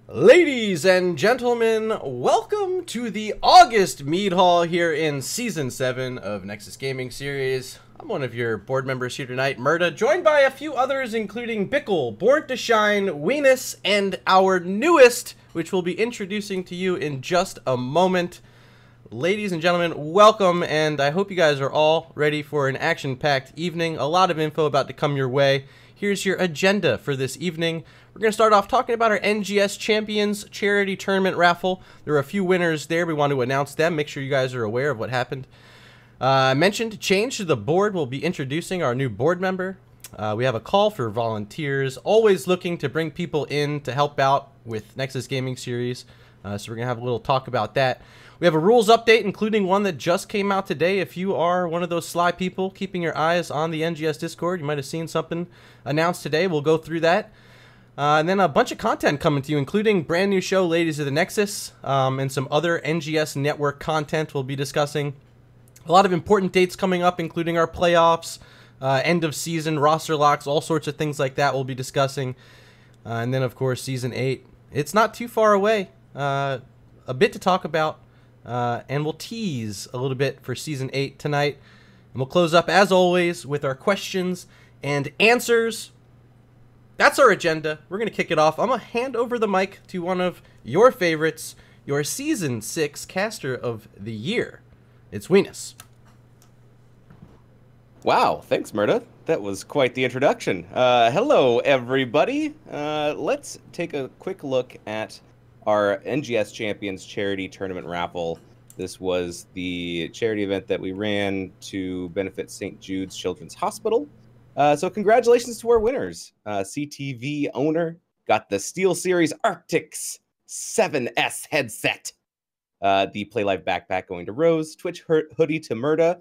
Ladies and gentlemen, welcome to the August Mead Hall here in Season 7 of Nexus Gaming Series. I'm one of your board members here tonight, Murda, joined by a few others including Bickle, Born to Shine, Weenus, and our newest, which we'll be introducing to you in just a moment. Ladies and gentlemen, welcome, and I hope you guys are all ready for an action-packed evening. A lot of info about to come your way. Here's your agenda for this evening. We're going to start off talking about our NGS Champions Charity Tournament raffle. There are a few winners there. We want to announce them. Make sure you guys are aware of what happened. I mentioned change to the board. We'll be introducing our new board member. We have a call for volunteers. Always looking to bring people in to help out with Nexus Gaming Series. So we're going to have a little talk about that. We have a rules update, including one that just came out today. If you are one of those sly people keeping your eyes on the NGS Discord, you might have seen something announced today. We'll go through that. And then a bunch of content coming to you, including brand new show, Ladies of the Nexus, and some other NGS network content we'll be discussing. A lot of important dates coming up, including our playoffs, end of season, roster locks, all sorts of things like that we'll be discussing. And then, of course, Season 8. It's not too far away. A bit to talk about. And we'll tease a little bit for Season 8 tonight. And we'll close up, as always, with our questions and answers. That's our agenda. We're going to kick it off. I'm going to hand over the mic to one of your favorites, your Season 6 caster of the year. It's Weenus. Wow, thanks, Murda. That was quite the introduction. Hello, everybody. Let's take a quick look at our NGS Champions Charity Tournament raffle. This was the charity event that we ran to benefit St. Jude's Children's Hospital. So congratulations to our winners. CTV owner got the SteelSeries Arctics 7S headset. The Play Live backpack going to Rose. Twitch hoodie to Murda.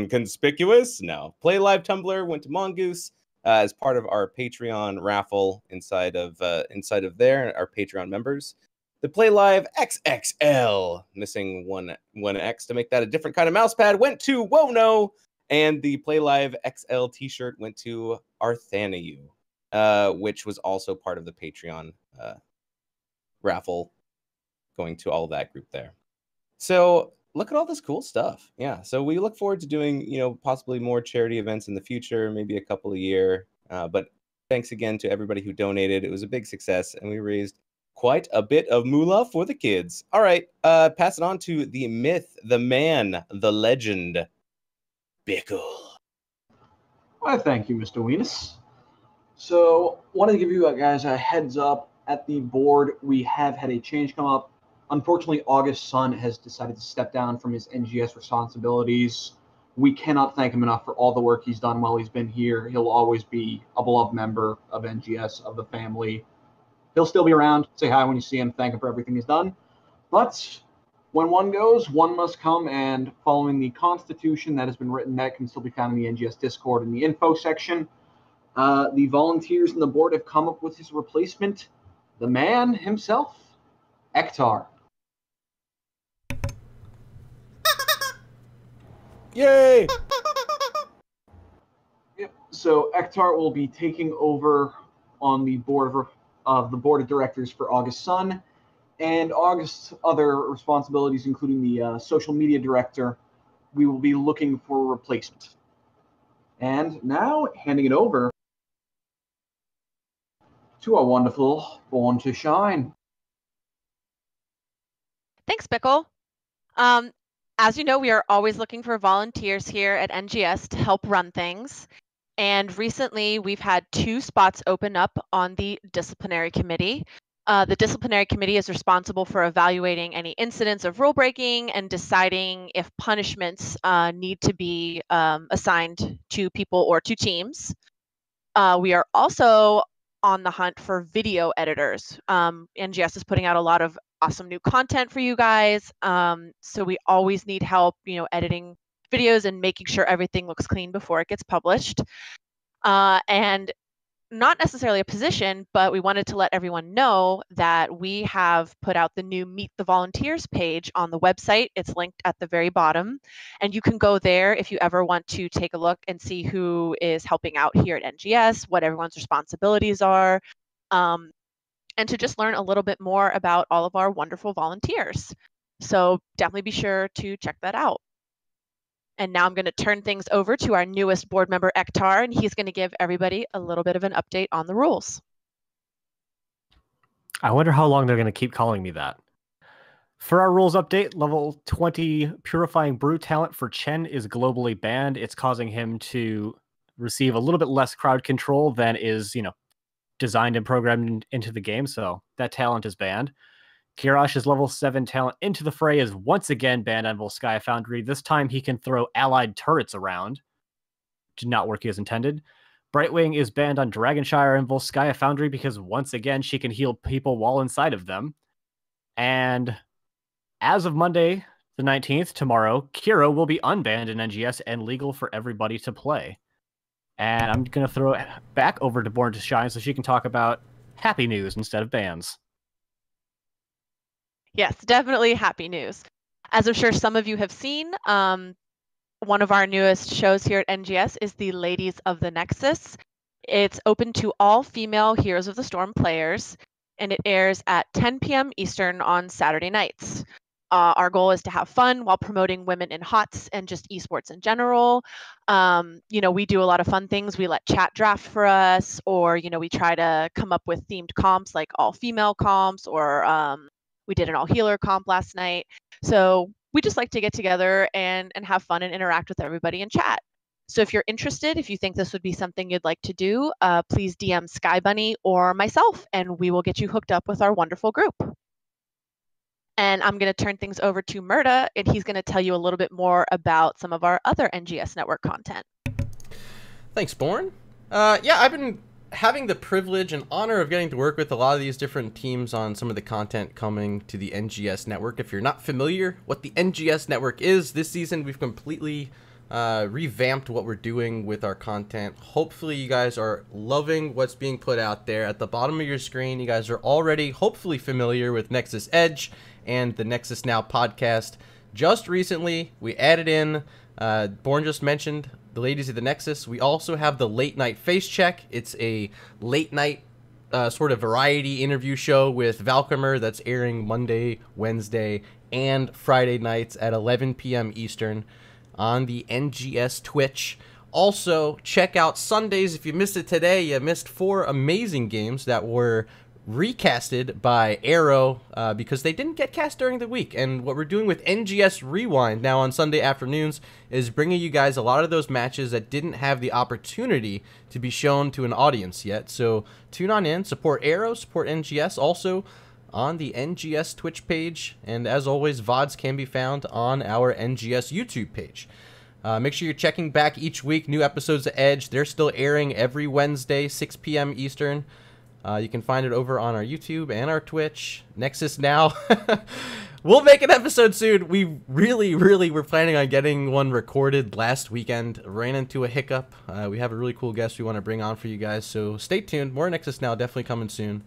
Conspicuous? No. Play Live tumbler went to Mongoose as part of our Patreon raffle inside of there, our Patreon members. The Play Live XXL, missing one X to make that a different kind of mouse pad, went to Whoa No. And the Play Live XL t-shirt went to Arthaniu, which was also part of the Patreon raffle, going to all of that group there. So look at all this cool stuff. Yeah, so we look forward to doing, possibly more charity events in the future, maybe a couple a year. But thanks again to everybody who donated. It was a big success, and we raised quite a bit of moolah for the kids. All right, pass it on to the myth, the man, the legend, Bickle. Why, thank you, Mr. Weenus. So, wanted to give you guys a heads up. At the board, we have had a change come up. Unfortunately, August Sun has decided to step down from his NGS responsibilities. We cannot thank him enough for all the work he's done while he's been here. He'll always be a beloved member of NGS, of the family. He'll still be around. Say hi when you see him. Thank him for everything he's done. But when one goes, one must come, and following the Constitution that has been written, that can still be found in the NGS Discord in the info section. The volunteers and the board have come up with his replacement, the man himself, Ektar. Yay! Yep. So Ektar will be taking over on the board of the board of directors for August Sun. And August's other responsibilities, including the social media director, we will be looking for a replacement. And now, handing it over to our wonderful Born to Shine. Thanks, Bickle. As you know, we are always looking for volunteers here at NGS to help run things. And recently, we've had 2 spots open up on the disciplinary committee. The disciplinary committee is responsible for evaluating any incidents of rule breaking and deciding if punishments need to be assigned to people or to teams. We are also on the hunt for video editors. NGS is putting out a lot of awesome new content for you guys. So we always need help, editing videos and making sure everything looks clean before it gets published. And not necessarily a position, but we wanted to let everyone know that we have put out the new Meet the Volunteers page on the website. It's linked at the very bottom, and you can go there if you ever want to take a look and see who is helping out here at NGS, what everyone's responsibilities are, and to just learn a little bit more about all of our wonderful volunteers. So definitely be sure to check that out. And now I'm going to turn things over to our newest board member, Ektar, and he's going to give everybody a little bit of an update on the rules. I wonder how long they're going to keep calling me that. For our rules update, level 20 Purifying Brew talent for Chen is globally banned. It's causing him to receive a little bit less crowd control than is, designed and programmed into the game, so that talent is banned. Kirash's level 7 talent Into the Fray is once again banned on Volskaya Foundry. This time he can throw allied turrets around. Did not work as intended. Brightwing is banned on Dragonshire and Volskaya Foundry because once again she can heal people while inside of them. And as of Monday the 19th, tomorrow, Kira will be unbanned in NGS and legal for everybody to play. And I'm going to throw it back over to Born to Shine so she can talk about happy news instead of bans. Yes, definitely happy news. As I'm sure some of you have seen, one of our newest shows here at NGS is the Ladies of the Nexus. It's open to all female Heroes of the Storm players, and it airs at 10 p.m. Eastern on Saturday nights. Our goal is to have fun while promoting women in HOTS and just esports in general. We do a lot of fun things. We let chat draft for us, or, we try to come up with themed comps like all female comps, or we did an all healer comp last night. So we just like to get together and have fun and interact with everybody in chat. So if you're interested, if you think this would be something you'd like to do, please DM Sky Bunny or myself, and we will get you hooked up with our wonderful group. And I'm going to turn things over to Murda, and he's going to tell you a little bit more about some of our other NGS Network content. Thanks, Born. I've been having the privilege and honor of getting to work with a lot of these different teams on some of the content coming to the NGS Network. If you're not familiar what the NGS Network is, this season we've completely revamped what we're doing with our content. Hopefully you guys are loving what's being put out there. At the bottom of your screen, you guys are already hopefully familiar with Nexus Edge and the Nexus Now podcast. Just recently, we added in, Born just mentioned, the Ladies of the Nexus. We also have the Late Night Face Check. It's a late night sort of variety interview show with Valkymer that's airing Monday, Wednesday, and Friday nights at 11 p.m. Eastern on the NGS Twitch. Also, check out Sundays. If you missed it today, you missed 4 amazing games that were recasted by Arrow because they didn't get cast during the week. And what we're doing with NGS Rewind now on Sunday afternoons is bringing you guys a lot of those matches that didn't have the opportunity to be shown to an audience yet. So tune on in, support Arrow, support NGS also on the NGS Twitch page. And as always, VODs can be found on our NGS YouTube page. Make sure you're checking back each week. New episodes of Edge, they're still airing every Wednesday, 6 p.m. Eastern. You can find it over on our YouTube and our Twitch. Nexus Now. We'll make an episode soon. We really were planning on getting one recorded last weekend. Ran into a hiccup. We have a really cool guest we want to bring on for you guys. So stay tuned. More Nexus Now definitely coming soon.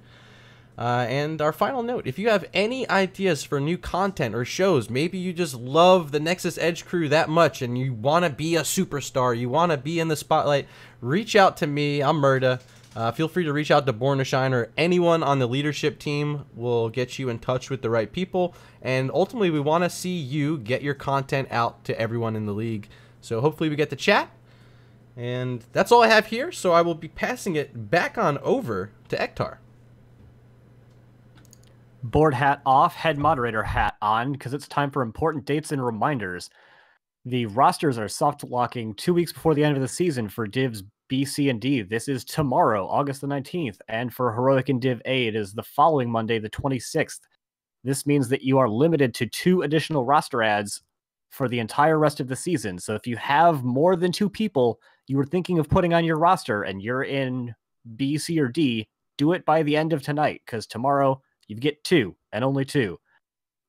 And our final note, if you have any ideas for new content or shows, maybe you just love the Nexus Edge crew that much and you want to be a superstar, you want to be in the spotlight, reach out to me. I'm Murda. Feel free to reach out to Born to Shine, or anyone on the leadership team will get you in touch with the right people. And ultimately, we want to see you get your content out to everyone in the league. So hopefully we get to chat. And that's all I have here. So I will be passing it back on over to Ektar. Board hat off, head moderator hat on, because it's time for important dates and reminders. The rosters are soft locking 2 weeks before the end of the season for Divs B, C, and D. This is tomorrow, August the 19th. And for Heroic and Div A, it is the following Monday, the 26th. This means that you are limited to 2 additional roster adds for the entire rest of the season. So if you have more than 2 people you were thinking of putting on your roster and you're in B, C, or D, do it by the end of tonight, because tomorrow you get 2 and only 2.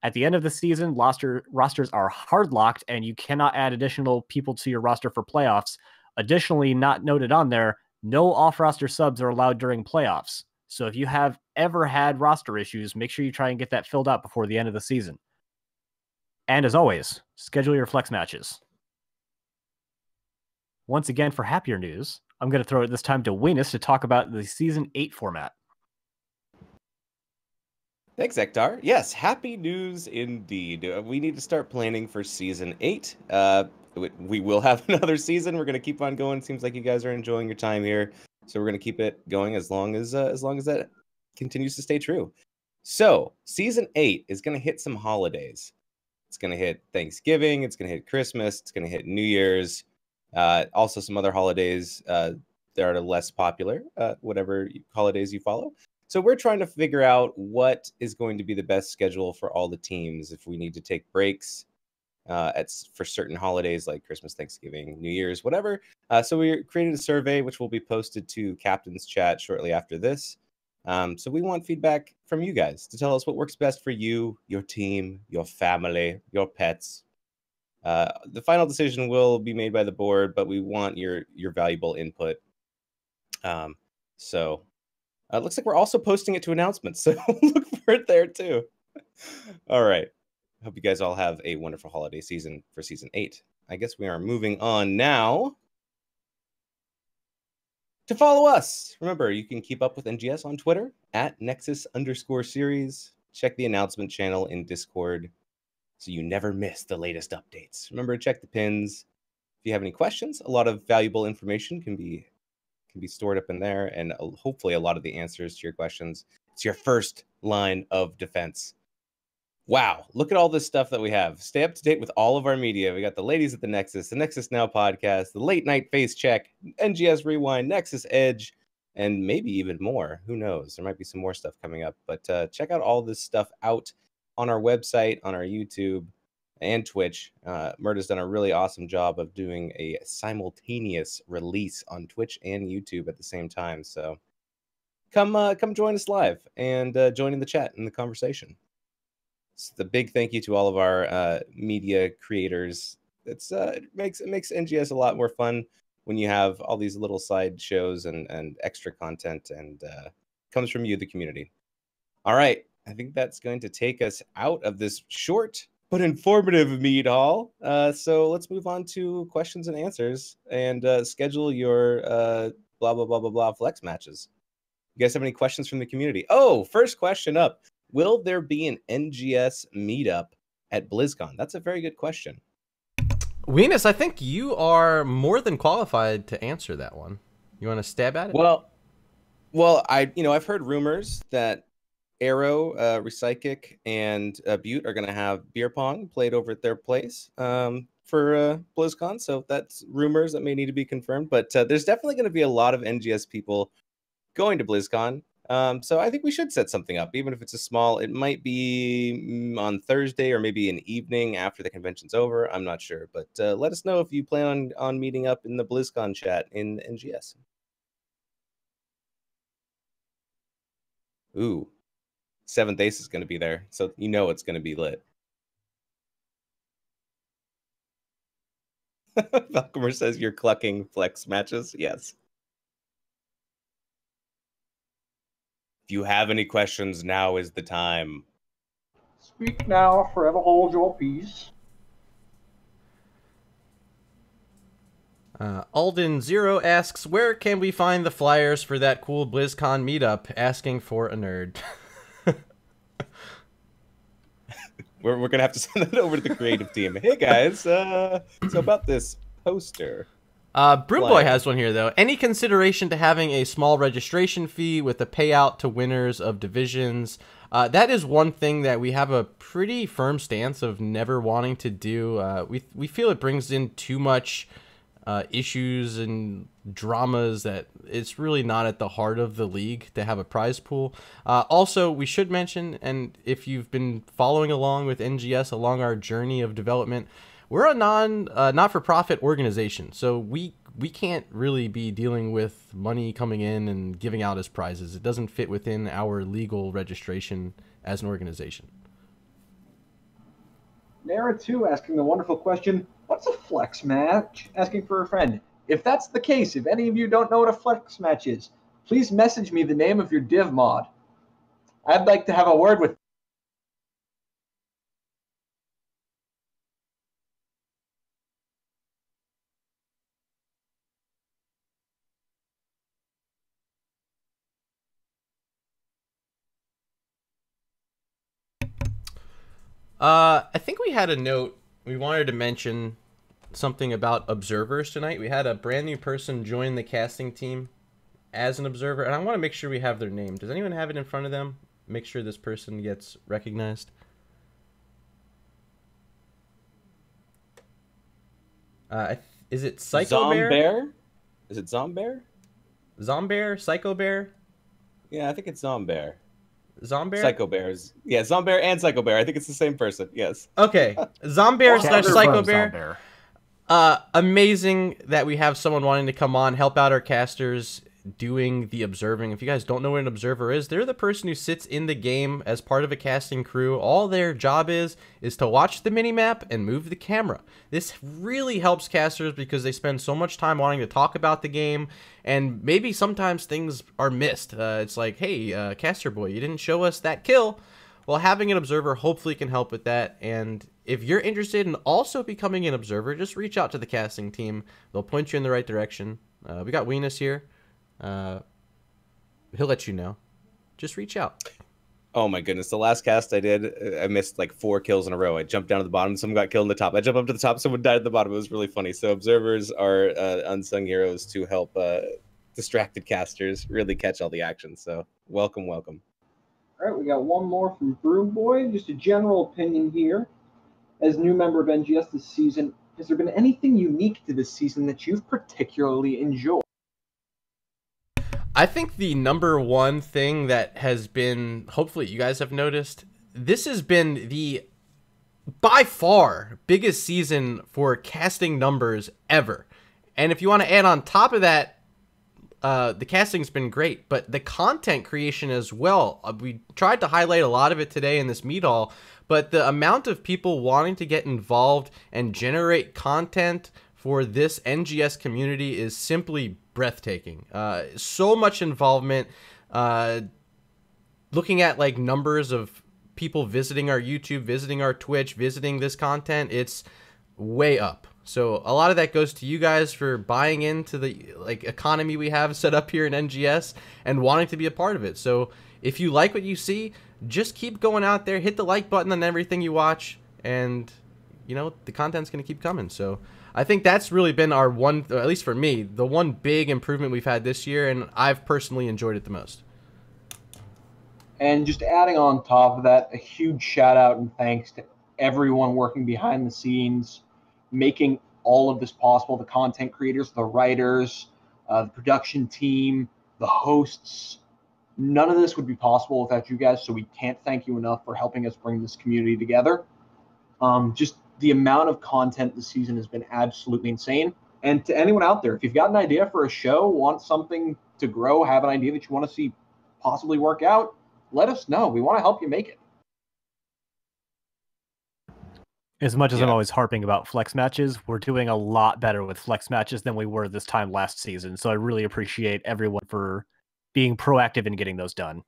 At the end of the season, rosters are hard locked and you cannot add additional people to your roster for playoffs. Additionally, not noted on there, No off-roster subs are allowed during playoffs. So if you have ever had roster issues, make sure you try and get that filled out before the end of the season. And as always, schedule your flex matches. Once again, for happier news, I'm going to throw it this time to Weenus to talk about the Season 8 format. Thanks, Ektar. Yes, happy news indeed. We need to start planning for Season 8. We will have another season. We're going to keep on going. Seems like you guys are enjoying your time here. So we're going to keep it going as long as that continues to stay true. So Season 8 is going to hit some holidays. It's going to hit Thanksgiving. It's going to hit Christmas. It's going to hit New Year's. Also some other holidays that are less popular, whatever holidays you follow. So we're trying to figure out what is going to be the best schedule for all the teams. If we need to take breaks for certain holidays like Christmas, Thanksgiving, New Year's, whatever. So we created a survey which will be posted to Captain's Chat shortly after this. So we want feedback from you guys to tell us what works best for you, your team, your family, your pets. The final decision will be made by the board, but we want your valuable input. So it looks like we're also posting it to announcements, so look for it there too. All right. Hope you guys all have a wonderful holiday season for Season 8. I guess we are moving on now to follow us. Remember, you can keep up with NGS on Twitter at Nexus_series. Check the announcement channel in Discord so you never miss the latest updates. Remember to check the pins. If you have any questions, a lot of valuable information can be stored up in there, and hopefully a lot of the answers to your questions. It's your first line of defense. Wow, look at all this stuff that we have. Stay up to date with all of our media. We got the ladies at the Nexus Now podcast, the late night face check, NGS Rewind, Nexus Edge, and maybe even more. Who knows? There might be some more stuff coming up. But check out all this stuff out on our website, on our YouTube, and Twitch. Murda's done a really awesome job of doing a simultaneous release on Twitch and YouTube at the same time. So come join us live and join in the chat and the conversation. So the big thank you to all of our media creators. It makes NGS a lot more fun when you have all these little side shows and extra content, and comes from you, the community. All right, I think that's going to take us out of this short but informative Mead Hall. So let's move on to questions and answers and schedule your blah blah blah blah blah flex matches. You guys have any questions from the community? Oh, first question up. Will there be an NGS meetup at BlizzCon? That's a very good question. Weenus, I think you are more than qualified to answer that one. You want to stab at it? Well, I've heard rumors that Arrow, Recyclic, and Butte are going to have beer pong played over at their place for BlizzCon. So that's rumors that may need to be confirmed. But there's definitely going to be a lot of NGS people going to BlizzCon. So I think we should set something up, even if it's a small. It might be on Thursday or maybe an evening after the convention's over. I'm not sure, but let us know if you plan on meeting up in the BlizzCon chat in NGS. Ooh, Seventh Ace is going to be there, so you know it's going to be lit. Valcomer says you're clucking flex matches. Yes. If you have any questions, now is the time. Speak now, forever hold your peace. Alden Zero asks, where can we find the flyers for that cool BlizzCon meetup? Asking for a nerd. We're going to have to send that over to the creative team. Hey, guys, so about this poster. Broomboy has one here, though. Any consideration to having a small registration fee with a payout to winners of divisions? That is one thing that we have a pretty firm stance of never wanting to do. We feel it brings in too much issues and dramas that it's really not at the heart of the league to have a prize pool. Also, we should mention, and if you've been following along with NGS along our journey of development, we're a not-for-profit organization, so we can't really be dealing with money coming in and giving out as prizes. It doesn't fit within our legal registration as an organization. Nara 2 asking the wonderful question, what's a flex match? Asking for a friend. If that's the case, if any of you don't know what a flex match is, please message me the name of your div mod. I'd like to have a word with. I think we had a note. We wanted to mention something about observers tonight. We had a brand new person join the casting team as an observer, and I want to make sure we have their name. Does anyone have it in front of them? Make sure this person gets recognized. Is it Psycho Bear? Zombear? Is it Zombear? Zombear? Psycho Bear? Yeah, I think it's Zombear. Zombear? Psycho Bears. Yeah, Zombear and Psycho Bear. I think it's the same person. Yes. Okay. Zombear slash Psycho Bear. Zombear. Amazing that we have someone wanting to come on, help out our casters doing the observing. If you guys don't know what an observer is, they're the person who sits in the game as part of a casting crew. All their job is to watch the minimap and move the camera. This really helps casters because they spend so much time wanting to talk about the game, and maybe sometimes things are missed. It's like, hey, caster boy, you didn't show us that kill. Well, having an observer hopefully can help with that. And if you're interested in also becoming an observer, just reach out to the casting team. They'll point you in the right direction. We got Weenus here. He'll let you know. Just reach out. Oh my goodness. The last cast I did, I missed like 4 kills in a row. I jumped down to the bottom, someone got killed in the top. I jumped up to the top, someone died at the bottom. It was really funny. So observers are unsung heroes to help distracted casters really catch all the action. So welcome, welcome. All right, we got one more from Broom Boy. Just a general opinion here. As new member of NGS this season, has there been anything unique to this season that you've particularly enjoyed? I think the number one thing that has been, hopefully you guys have noticed, this has been the by far biggest season for casting numbers ever. And if you want to add on top of that, the casting's been great, but the content creation as well. We tried to highlight a lot of it today in this Mead Hall, but the amount of people wanting to get involved and generate content for this NGS community is simply breathtaking. So much involvement. Looking at like numbers of people visiting our YouTube, visiting our Twitch, visiting this content, it's way up. So a lot of that goes to you guys for buying into the like economy we have set up here in NGS and wanting to be a part of it. So if you like what you see, just keep going out there, hit the like button on everything you watch, and you know, the content's going to keep coming. So I think that's really been our one, or at least for me, the one big improvement we've had this year, and I've personally enjoyed it the most. And just adding on top of that, a huge shout out and thanks to everyone working behind the scenes, making all of this possible, the content creators, the writers, the production team, the hosts. None of this would be possible without you guys, so we can't thank you enough for helping us bring this community together. Just the amount of content this season has been absolutely insane. And to anyone out there, if you've got an idea for a show, want something to grow, have an idea that you want to see possibly work out, let us know. We want to help you make it. As much as I'm always harping about flex matches, we're doing a lot better with flex matches than we were this time last season. So I really appreciate everyone for being proactive in getting those done.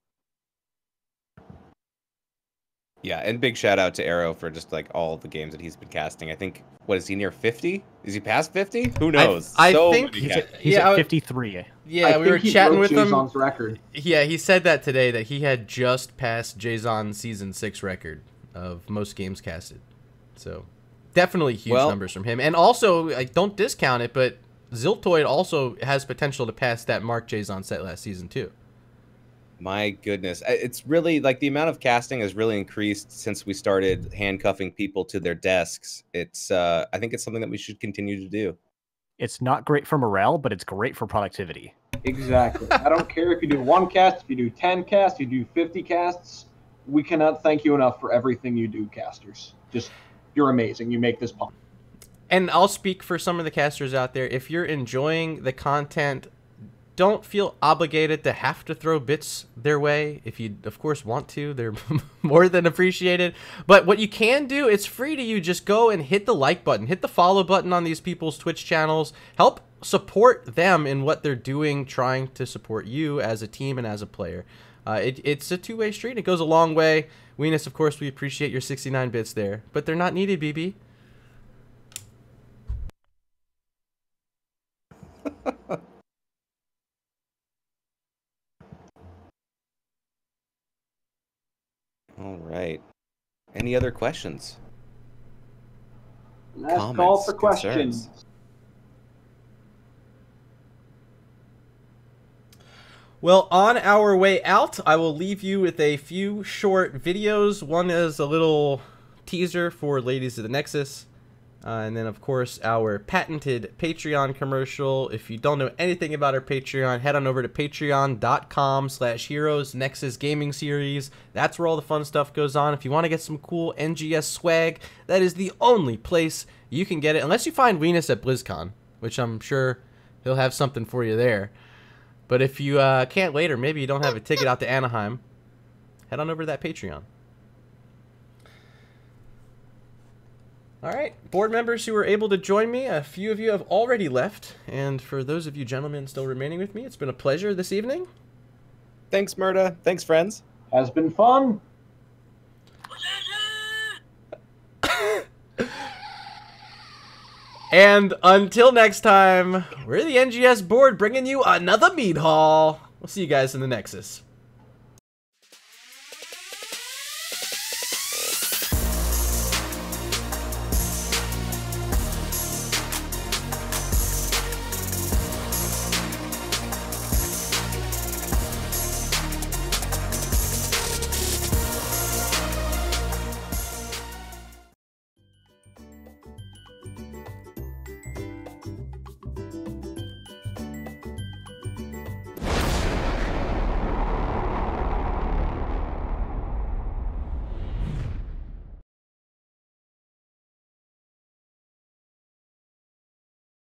Yeah, and big shout out to Arrow for just like all the games that he's been casting. I think, what is he, near 50? Is he past 50? Who knows? I think he's at 53. Yeah, we were chatting with him. Jason's record. Yeah, he said that today, that he had just passed Jason's season 6 record of most games casted. So definitely huge numbers from him. And also, like, don't discount it, but Ziltoid also has potential to pass that mark Jason set last season too. My goodness. It's really like the amount of casting has really increased since we started handcuffing people to their desks. It's I think it's something that we should continue to do. It's not great for morale, but it's great for productivity. Exactly. I don't care if you do 1 cast, if you do 10 casts, you do 50 casts. We cannot thank you enough for everything you do, casters. Just, you're amazing. You make this possible. And I'll speak for some of the casters out there. If you're enjoying the content, don't feel obligated to have to throw bits their way. If you, of course, want to, they're more than appreciated. But what you can do, it's free to you. Just go and hit the like button, hit the follow button on these people's Twitch channels. Help support them in what they're doing, trying to support you as a team and as a player. It's a two-way street. It goes a long way. Weenus, of course, we appreciate your 69 bits there, but they're not needed, BB. All right. Any other questions? Last call Comments, for questions. concerns? Well, on our way out, I will leave you with a few short videos. One is a little teaser for Ladies of the Nexus. And then, of course, our patented Patreon commercial. If you don't know anything about our Patreon, head on over to patreon.com/heroes Nexus Gaming Series. That's where all the fun stuff goes on. If you want to get some cool NGS swag, that is the only place you can get it. Unless you find Weenus at BlizzCon, which I'm sure he'll have something for you there. But if you can't wait, or maybe you don't have a ticket out to Anaheim, head on over to that Patreon. All right, board members who were able to join me, a few of you have already left. And for those of you gentlemen still remaining with me, it's been a pleasure this evening. Thanks, Murda. Thanks, friends. Has been fun. And until next time, we're the NGS board bringing you another Mead Haul. We'll see you guys in the Nexus.